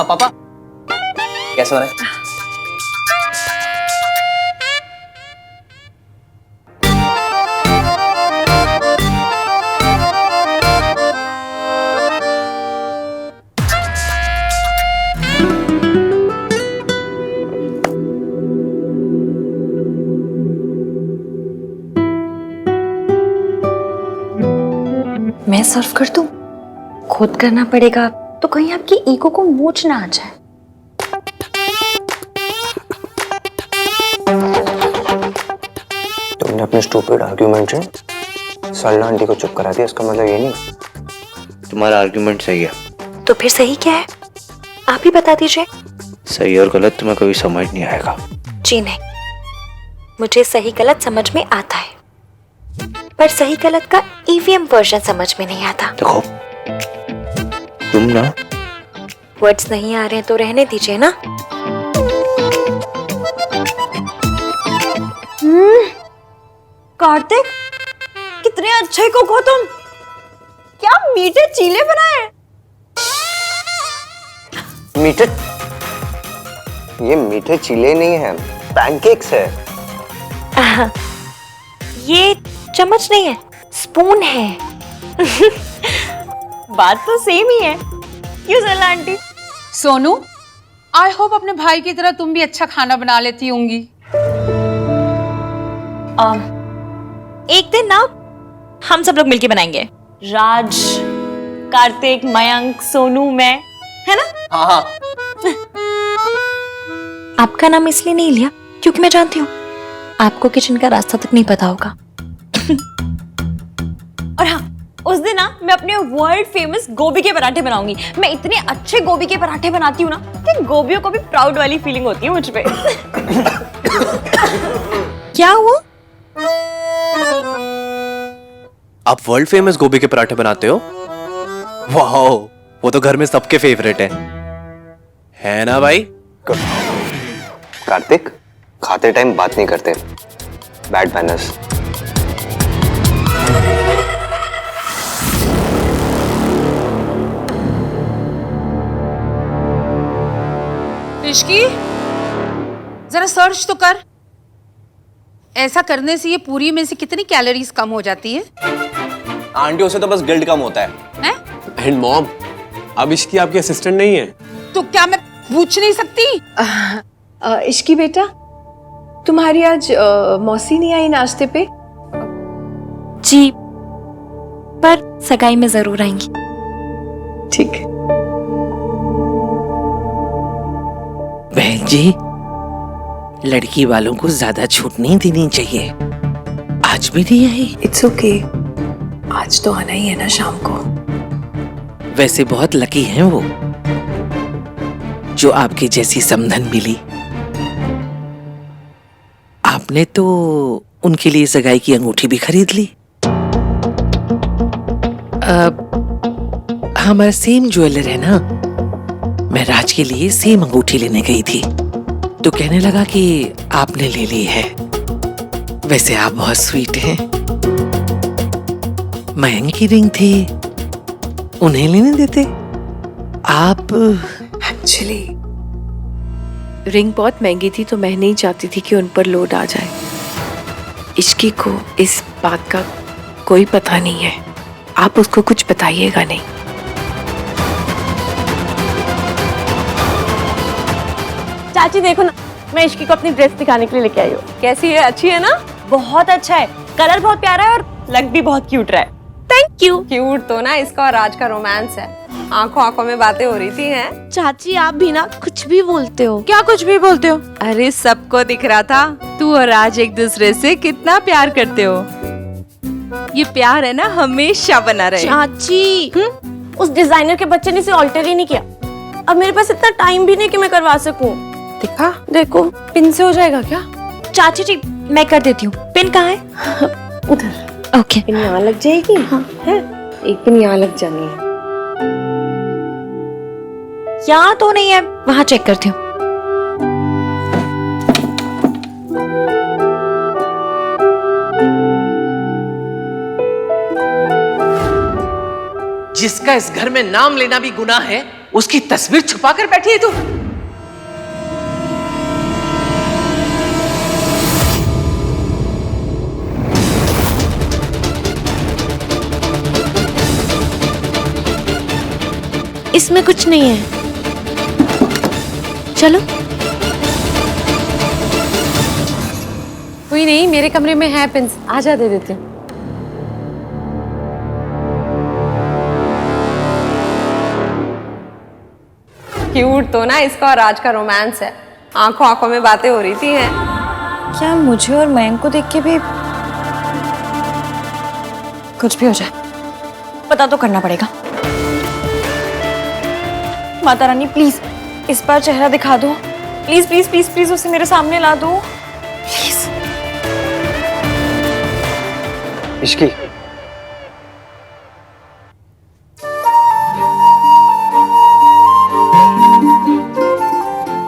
पापा कैसे हो रहे? मैं सर्व कर दूं? खुद करना पड़ेगा तो कहीं आपकी ईगो को मोच ना आ जाए। तुमने अपने स्टूपिड आर्ग्यूमेंट से सरला आंटी को चुप करा दिया, इसका मतलब ये नहीं तुम्हारा आर्ग्यूमेंट सही है। तो फिर सही क्या है? आप ही बता दीजिए। सही और गलत तुम्हें कभी समझ नहीं आएगा। जी नहीं, मुझे सही गलत समझ में आता है, पर सही गलत का ईवीएम वर्जन समझ में नहीं आता। देखो तुम ना वर्ड्स नहीं आ रहे तो रहने दीजिए ना। कार्तिक, कितने अच्छे कुक हो तुम। क्या मीठे चीले बनाए। मीठे, ये मीठे चीले नहीं है, पैनकेक्स है। ये चम्मच नहीं है, स्पून है। बात तो सेम ही है। क्यों सरला आंटी? सोनू, आई होप अपने भाई की तरह तुम भी अच्छा खाना बना लेती होंगी। एक दिन ना हम सब लोग मिलके बनाएंगे। राज, कार्तिक, मयंक, सोनू, मैं, है ना? हाँ। आपका नाम इसलिए नहीं लिया क्योंकि मैं जानती हूँ आपको किचन का रास्ता तक नहीं पता होगा। और हाँ, उस दिन ना मैं अपने वर्ल्ड फेमस गोभी के पराठे बनाऊंगी। मैं इतने अच्छे गोभी के पराठे बनाती हूँ ना कि गोभियों को भी प्राउड वाली फीलिंग होती है मुझ पे। क्या हुआ? आप वर्ल्ड फेमस गोभी के पराठे बनाते हो? वाह, वो तो घर में सबके फेवरेट है ना भाई? कार्तिक, खाते टाइम बात नहीं करते, बैड मैनर्स। ऋषि, जरा सर्च तो कर। ऐसा करने से ये पूरी में से कितनी कैलोरीज कम हो जाती है? आंटियों से तो बस गिल्ट कम होता है। हैं? एंड मॉम, अब इसकी आपकी असिस्टेंट नहीं है। तो क्या मैं पूछ नहीं सकती? इश्की बेटा, तुम्हारी आज मौसी नहीं आई नाश्ते पे? जी, पर सगाई में जरूर आएंगी। ठीक है। बहन जी, लड़की वालों को ज्यादा छूट नहीं देनी चाहिए। आज भी नहीं आई? इट्स ओके, आज तो आना ही है ना शाम को। वैसे बहुत लकी हैं वो, जो आपकी जैसी समधन मिली। आपने तो उनके लिए सगाई की अंगूठी भी खरीद ली। हमारा सेम ज्वेलर है ना, मैं राज के लिए सेम अंगूठी लेने गई थी तो कहने लगा कि आपने ले ली है। वैसे आप बहुत स्वीट हैं। मयंक की रिंग थी, उन्हें लेने देते आप? एक्चुअली रिंग बहुत महंगी थी तो मैं नहीं चाहती थी कि उन पर लोड आ जाए। इश्की को इस बात का कोई पता नहीं है, आप उसको कुछ बताइएगा नहीं। चाची देखो ना, मैं इश्की को अपनी ड्रेस दिखाने के लिए लेके आई हूँ। कैसी है? अच्छी है ना? बहुत अच्छा है, कलर बहुत प्यारा है और लग भी बहुत क्यूट रहा है। Thank you. क्यूट तो ना इसका और राज का रोमांस है। आंखों आंखों में बातें हो रही थी हैं। चाची आप भी ना कुछ भी बोलते हो। क्या कुछ भी बोलते हो? अरे सबको दिख रहा था तू और राज एक दूसरे से कितना प्यार करते हो। ये प्यार है ना हमेशा बना रहे। चाची, उस डिजाइनर के बच्चे ने इसे ऑल्टर ही नहीं किया। अब मेरे पास इतना टाइम भी नहीं कि मैं करवा सकूं। दिखा देखो, पिन से हो जाएगा क्या? चाची जी, मैं कर देती हूँ। पिन कहाँ है? उधर। ओके। पिन यहाँ लग जाएगी। हाँ है, एक पिन यहाँ लग जानी है। यहाँ तो नहीं है, वहां चेक करती हूँ। जिसका इस घर में नाम लेना भी गुनाह है, उसकी तस्वीर छुपा कर बैठी है तू। इसमें कुछ नहीं है, चलो। कोई नहीं, मेरे कमरे में है पिंस, आजा दे देती हूँ। क्यूट तो ना इसका और राज का रोमांस है, आंखों आंखों में बातें हो रही थी हैं। क्या मुझे और मयंक को देख के भी कुछ भी हो जाए पता तो करना पड़ेगा। माता रानी प्लीज इस बार चेहरा दिखा दो, प्लीज प्लीज प्लीज प्लीज उसे मेरे सामने ला दो प्लीज। इश्की,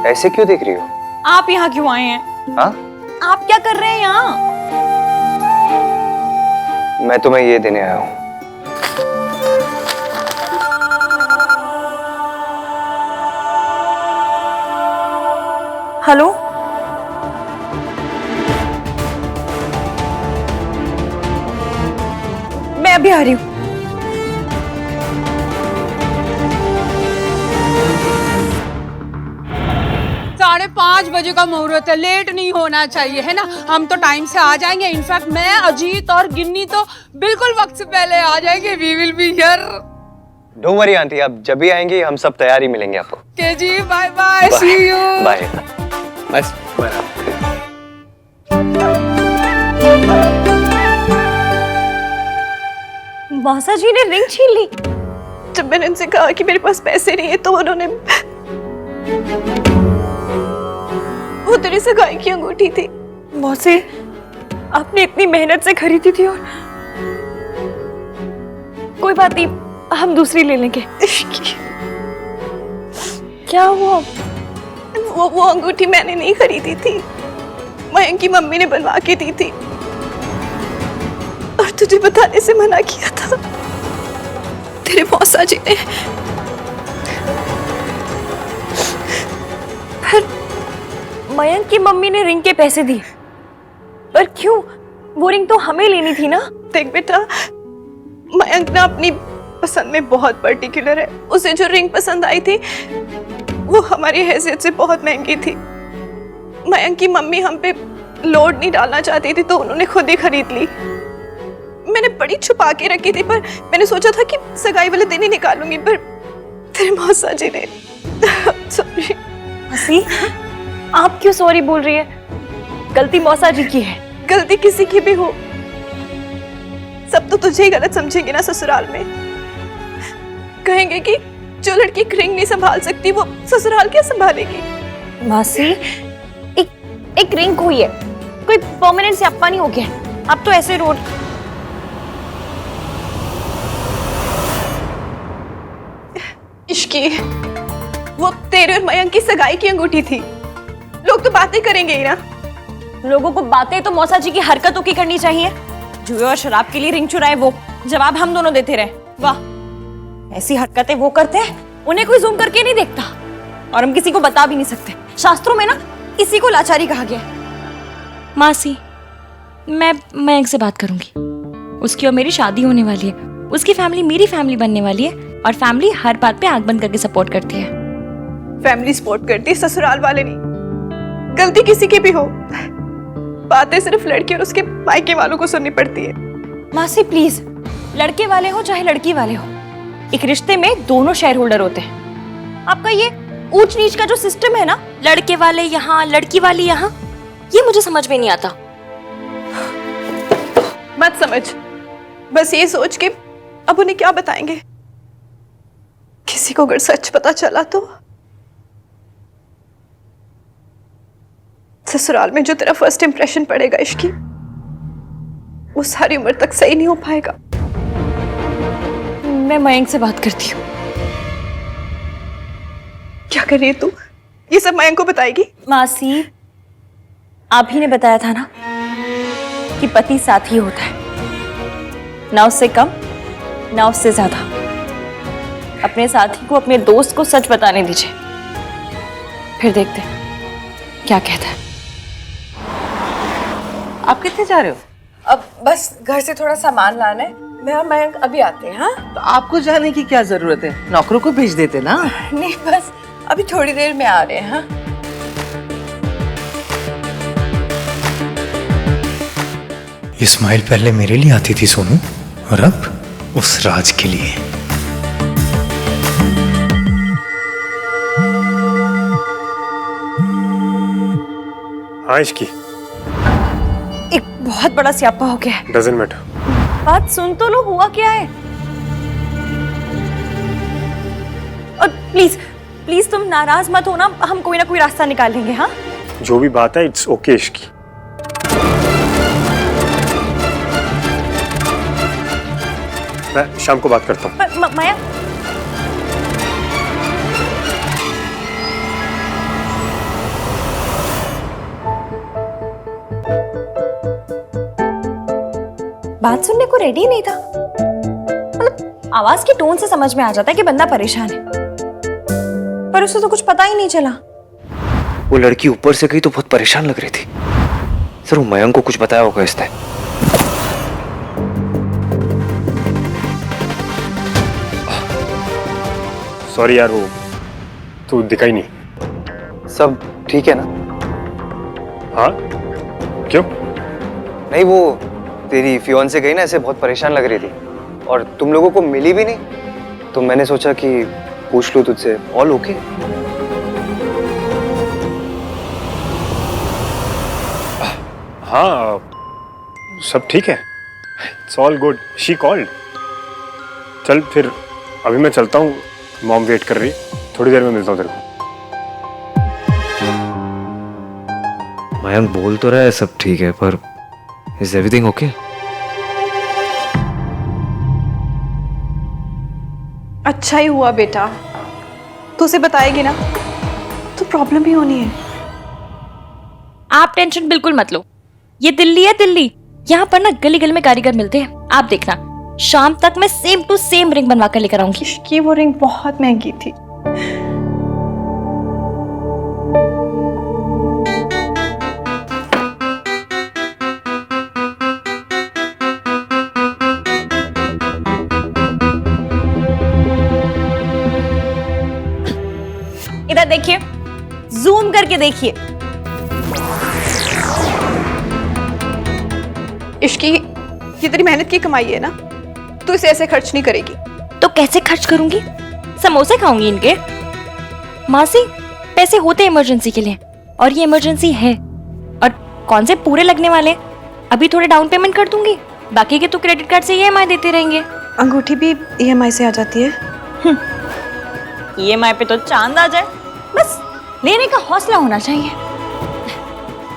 ऐसे क्यों देख रही हो? आप यहाँ क्यों आए हैं? हाँ? आप क्या कर रहे हैं यहाँ? मैं तुम्हें ये देने आया हूँ। हेलो, मैं अभी आ रही हूँ। 5:30 बजे का मुहूर्त है, लेट नहीं होना चाहिए है ना। हम तो टाइम से आ जाएंगे। इनफैक्ट मैं, अजीत और गिन्नी तो बिल्कुल वक्त से पहले आ जाएंगे। We will be here. Don't worry aunty, आप जब भी आएंगी हम सब तैयार ही मिलेंगे आपको। के जी, bye bye, see you, bye. बस मौसा जी ने रिंग छीन ली। जब मैंने उनसे कहा कि मेरे पास पैसे नहीं है तो उन्होंने, वो तेरी सगाई की अंगूठी थी मौसी, आपने इतनी मेहनत से खरीदी थी। और कोई बात नहीं, हम दूसरी ले लेंगे। क्या हुआ? वो अंगूठी मैंने नहीं खरीदी थी, मयंक की मम्मी ने बनवा के दी थी और तुझे बताने से मना किया था तेरे मौसा जी ने। पर मयंक की मम्मी ने रिंग के पैसे दिए, पर क्यों? वो रिंग तो हमें लेनी थी ना। देख बेटा, मयंक ना अपनी पसंद में बहुत पर्टिकुलर है। उसे जो रिंग पसंद आई थी वो हमारी हैसियत से बहुत महंगी थी। मयंक की मम्मी हम पे लोड नहीं डालना चाहती थी तो उन्होंने खुद ही खरीद ली। मैंने बड़ी छुपा के रखी थी, पर मैंने सोचा था कि सगाई वाले दिन ही निकालूंगी, पर तेरे मौसा जी ने। सॉरी। हसी, आप क्यों सॉरी बोल रही है? गलती मौसा जी की है। गलती किसी की भी हो, सब तो तुझे ही गलत समझेंगे ना ससुराल में। कहेंगे कि जो लड़की रिंग नहीं संभाल सकती वो ससुराल क्या संभालेगी। मासी, एक रिंग हुई है, कोई परमानेंट स्यापा नहीं हो गया। अब तो ऐसे रोड इश्की, वो तेरे और मयंक की सगाई की अंगूठी थी। लोग तो बातें करेंगे ही ना। लोगों को बातें तो मौसा जी की हरकतों की करनी चाहिए। जुए और शराब के लिए रिंग चुराए वो, जवाब हम दोनों देते रहे। वाह, ऐसी हरकतें वो करते हैं, उन्हें कोई जूम करके नहीं देखता और हम किसी को बता भी नहीं सकते। शास्त्रों में ना इसी को लाचारी कहा गया। मासी, मैं मयंक से बात करूंगी। उसकी और मेरी शादी होने वाली है, उसकी फैमिली मेरी फैमिली बनने वाली है और फैमिली हर बात पे आंख बंद करके सपोर्ट करती है। फैमिली सपोर्ट करती है, ससुराल वाले नहीं। गलती किसी की भी हो, बातें सिर्फ लड़के और उसके मायके वालों को सुननी पड़ती है। मासी प्लीज, लड़के वाले हो चाहे लड़की वाले हो, एक रिश्ते में दोनों शेयर होल्डर होते हैं। आपका ये ऊंच नीच का जो सिस्टम है ना, लड़के वाले यहाँ लड़की वाली यहाँ, ये मुझे समझ में नहीं आता। मत समझ, बस ये सोच के अब उन्हें क्या बताएंगे। किसी को अगर सच पता चला तो ससुराल में जो तेरा फर्स्ट इंप्रेशन पड़ेगा इश्की, वो सारी उम्र तक सही नहीं हो पाएगा। मैं मयंक से बात करती हूँ। क्या कर रही है तू? ये सब मयंक को बताएगी? मासी, आप ही ने बताया था ना कि पति साथी होता है, ना उससे कम ना उससे ज्यादा। अपने साथी को, अपने दोस्त को सच बताने दीजिए, फिर देखते हैं क्या कहता है। आप कितने जा रहे हो? अब बस घर से थोड़ा सामान लाना है। मैं और मयंक अभी आते हैं। हाँ तो आपको जाने की क्या जरूरत है, नौकरों को भेज देते ना। नहीं, बस अभी थोड़ी देर में आ रहे हैं। हाँ ये स्माइल पहले मेरे लिए आती थी सोनू, और अब उस राज के लिए। हाँ इश्की, एक बहुत बड़ा स्यापा हो गया है। Doesn't matter. बात सुन तो लो, हुआ क्या है? और प्लीज प्लीज तुम नाराज मत हो ना, हम कोई ना कोई रास्ता निकालेंगे। हाँ जो भी बात है इट्स ओके इश्की। मैं शाम को बात करता हूँ। माया, बात सुनने को रेडी नहीं था। मतलब आवाज की टोन से समझ में आ जाता है कि बंदा परेशान है, पर उसे तो कुछ पता ही नहीं चला। वो लड़की ऊपर से गई तो बहुत परेशान लग रही थी। सर वो मयंक को कुछ बताया होगा इसने। सॉरी यार, वो तू दिखाई नहीं। सब ठीक है ना? हाँ क्यों? नहीं, वो तेरी फियोन्से गई ना, ऐसे बहुत परेशान लग रही थी और तुम लोगों को मिली भी नहीं, तो मैंने सोचा कि पूछ लूं तुझसे। All okay? हाँ सब ठीक है, it's all good. She called. चल फिर अभी मैं चलता हूँ, मॉम वेट कर रही, थोड़ी देर में मिलता हूँ तेरे को। मयंक बोल तो रहा है सब ठीक है, पर इज एवरीथिंग ओके? अच्छा ही हुआ बेटा, तो उसे बताएगी ना तो प्रॉब्लम ही होनी है। आप टेंशन बिल्कुल मत लो, ये दिल्ली है दिल्ली, यहाँ पर ना गली गली में कारीगर मिलते हैं। आप देखना, शाम तक मैं सेम टू सेम रिंग बनवा कर लेकर आऊंगी। इसकी वो रिंग बहुत महंगी थी। इधर देखिए, जूम करके देखिए। इश्की, ये तेरी मेहनत की कमाई है ना, तू इसे ऐसे खर्च नहीं करेगी। तो कैसे खर्च करूंगी? समोसे खाऊंगी इनके। मासी, पैसे होते इमरजेंसी के लिए, और ये इमरजेंसी है। और कौन से पूरे लगने वाले? अभी थोड़े डाउन पेमेंट कर दूंगी, बाकी के तो क्रेडिट कार्ड से ईएमआई देते रहेंगे। अंगूठी भी ईएमआई से आ जाती है। ईएमआई पे तो चांद आ जाए, बस लेने का हौसला होना चाहिए।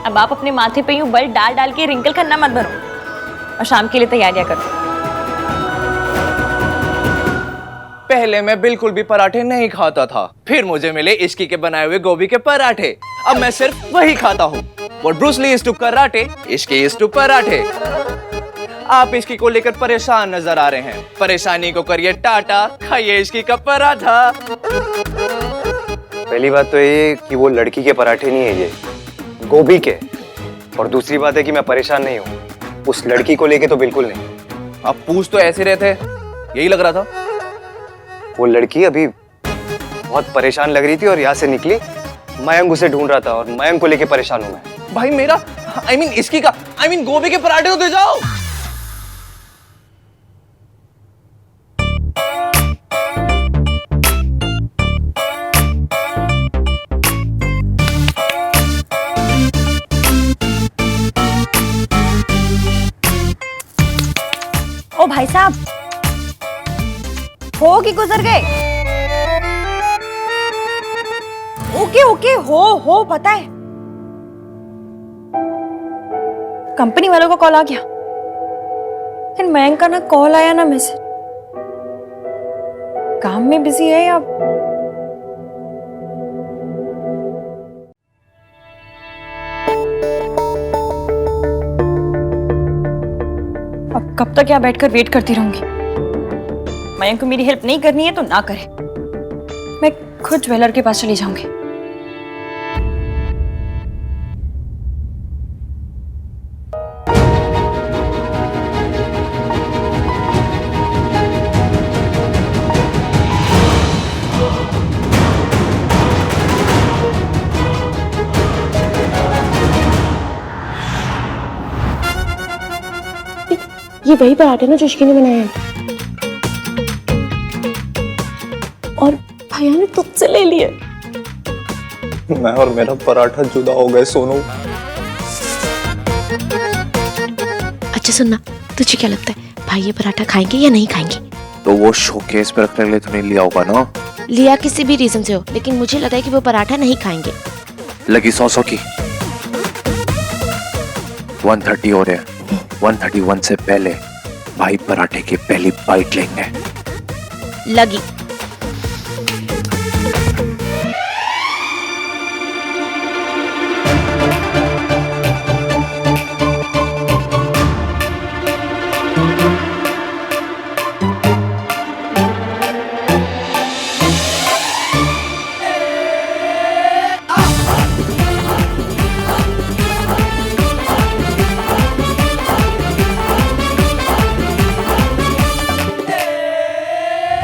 अब आप अपने माथे पे यूं बल डाल डाल के रिंकल करना मत भरो, और शाम के लिए तैयारियां करो। पहले मैं बिल्कुल भी पराठे नहीं खाता था, फिर मुझे मिले इश्की के बनाए हुए गोभी के पराठे। अब मैं सिर्फ वही खाता हूँ। What Bruce Lee is to karate, Ishki is to पराठे। आप इश्की को लेकर परेशान नजर आ रहे हैं, परेशानी को करिए टाटा, खाइए इश्की का पराठा। पहली बात तो ये कि वो लड़की के पराठे नहीं है, ये गोभी के। और दूसरी बात है कि मैं परेशान नहीं हूँ, उस लड़की को लेके तो बिल्कुल नहीं। आप पूछ तो ऐसे रहे थे, यही लग रहा था। वो लड़की अभी बहुत परेशान लग रही थी और यहाँ से निकली, मयंक उसे ढूंढ रहा था और मयंक को लेके परेशान हूँ मैं। भाई मेरा I mean इसकी का I mean गोभी के पराठे तो दे जाओ। ओ भाई साहब, हो कि गुजर गए? ओके ओके, हो पता है। कंपनी वालों का कॉल आ गया, लेकिन मयंक का ना कॉल आया ना मैसेज। काम में बिजी है या अब कब तक यहाँ बैठकर वेट करती रहूंगी? मयंक को मेरी हेल्प नहीं करनी है तो ना करे। खुद ज्वेलर के पास चली जाऊंगी। ये वही पराठे ना जो इश्की ने बनाए हैं, और भैया ने तुझसे ले लिए। मैं और मेरा पराठा जुदा हो गए सोनू। अच्छा सुनना, तुझे क्या लगता है भाई ये पराठा खाएंगे या नहीं खाएंगे? तो वो शोकेस पे रखने के लिए तूने लिया होगा ना? लिया किसी भी रीजन से हो, लेकिन मुझे लगता है कि वो पराठा नहीं खाएंगे। लगी 100 की 130 हो रहे हैं। 131 से पहले भाई पराठे की पहली बाइट लेंगे। लगी।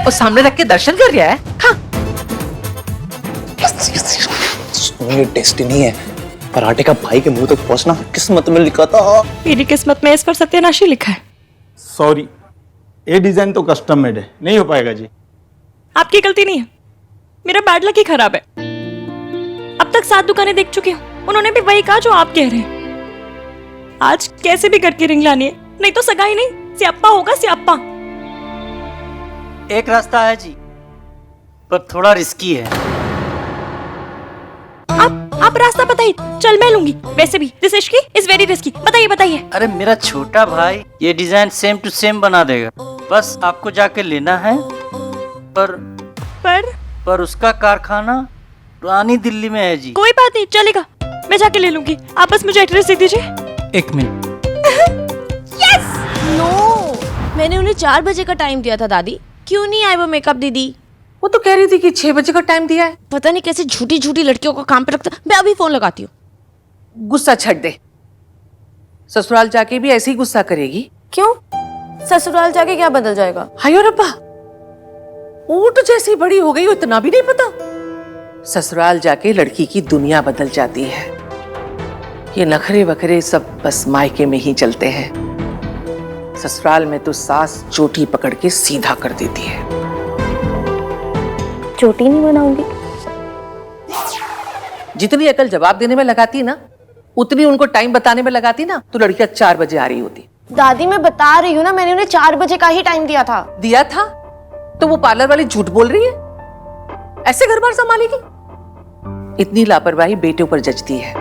और सामने रख के दर्शन कर रहा है। हाँ। ये डेस्टिनी है। पराठे का भाई के मुंह तक पहुंचना किस्मत में लिखा था। मेरी किस्मत में इस पर सत्यानाशी लिखा है। सॉरी, ये डिजाइन तो कस्टम मेड है, नहीं हो पाएगा जी। आपकी गलती नहीं है, मेरा बैड लक ही खराब है। अब तक 7 दुकानें देख चुकी हूँ, उन्होंने भी वही कहा जो आप कह रहे हैं। आज कैसे भी करके रिंग लानी है, नहीं तो सगाई नहीं, स्याप्पा होगा स्याप्पा। एक रास्ता है जी, पर थोड़ा रिस्की है। आप रास्ता बताइए, चल मैं लूंगी। वैसे भी this Ishki is very risky. बताइए। अरे मेरा छोटा भाई ये डिजाइन सेम टू सेम बना देगा, बस आपको जाके लेना है। पर उसका कारखाना पुरानी दिल्ली में है जी। कोई बात नहीं, चलेगा, मैं जाके ले लूंगी। आप बस मुझे एड्रेस दे दीजिए। 1 मिनट। यस। नो, मैंने उन्हें 4 बजे का टाइम दिया था दादी। क्यों नहीं आए वो मेकअप दीदी? वो तो कह रही थी कि 6 बजे का टाइम दिया है। पता नहीं कैसे झूठी झूठी लड़कियों को काम पे रखता। मैं अभी फोन लगाती हूँ। गुस्सा छੱਡ दे, ससुराल जाके भी ऐसे ही गुस्सा करेगी। क्यों? ससुराल जाके क्या बदल जाएगा? हायो रब्बा, ऊँट जैसी बड़ी हो गई हो, इतना भी नहीं पता। ससुराल जाके लड़की की दुनिया बदल जाती है। ये नखरे वखरे सब बस मायके में ही चलते हैं। ससुराल में तो सास चोटी पकड़ के सीधा कर देती है। चोटी नहीं बनाऊंगी। जितनी अकल जवाब देने में लगाती ना, उतनी उनको टाइम बताने में लगाती ना, तो लड़कियां 4 बजे आ रही होती। दादी मैं बता रही हूँ ना, मैंने उन्हें 4 बजे का ही टाइम दिया था। दिया था तो वो पार्लर वाली झूठ बोल रही है? ऐसे घर बार संभालेगी? इतनी लापरवाही बेटे पर जचती है,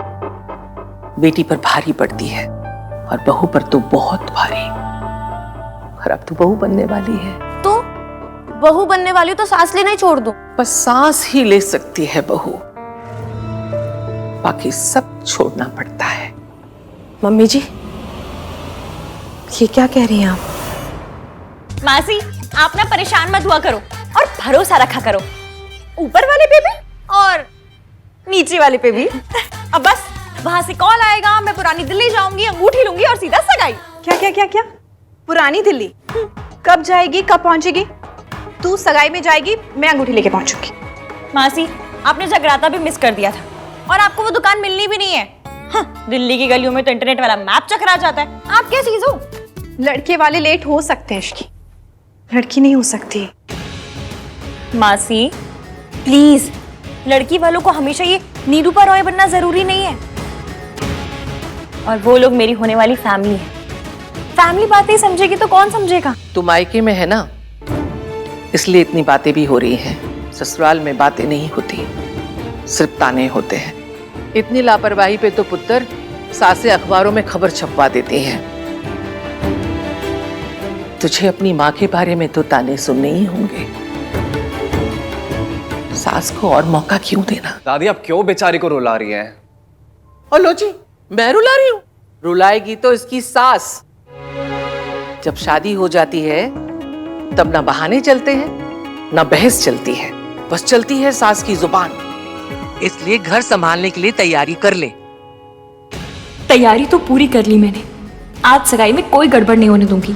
बेटी पर भारी पड़ती है, और बहू पर तो बहुत भारी। और अब तो बहू बनने वाली है। तो बहू बनने वाली हो तो सांस लेना ही छोड़ दो। बस सांस ही ले सकती है बहू, बाकी सब छोड़ना पड़ता है। मम्मी जी, ये क्या कह रही हैं आप? मासी, आप ना परेशान मत हुआ करो और भरोसा रखा करो, ऊपर वाले पे भी और नीचे वाले पे भी। अब बस वहां से कॉल आएगा, मैं पुरानी दिल्ली जाऊंगी, अंगूठी लूंगी और सीधा सगाई। क्या? पुरानी दिल्ली कब जाएगी, कब पहुंचेगी? तू सगाई में जाएगी, मैं अंगूठी लेके पहुंचूंगी। मासी, आपने जगराता भी मिस कर दिया था और आपको वो दुकान मिलनी भी नहीं है। हाँ, दिल्ली की गलियों में तो इंटरनेट वाला मैप चकरा जाता है। आप क्या चीज हो? लड़के वाले लेट हो सकते हैं इश्की, लड़की नहीं हो सकती। मासी प्लीज, लड़की वालों को हमेशा ये निरूपा रॉय बनना जरूरी नहीं है। और वो लोग मेरी होने वाली फैमिली है। फैमिली बातें ही समझेगी तो कौन समझेगा? तू मायके में है ना, इसलिए इतनी बातें भी हो रही हैं। ससुराल में बातें नहीं होती, सिर्फ ताने होते हैं। इतनी लापरवाही पे तो पुत्र सासे अखबारों में खबर छपवा देती हैं। तुझे अपनी माँ के बारे में तो ताने सुनने ही होंगे। सास को और मौका क्यों देना? दादी आप क्यों बेचारी को रुला रही हैं? और लो जी, मैं रुला रही हूँ? रुलाएगी तो इसकी सास। जब शादी हो जाती है तब ना बहाने चलते हैं ना बहस चलती है, बस चलती है सास की जुबान। इसलिए घर संभालने के लिए तैयारी कर ले। तैयारी तो पूरी कर ली मैंने। आज सगाई में कोई गड़बड़ नहीं होने दूंगी।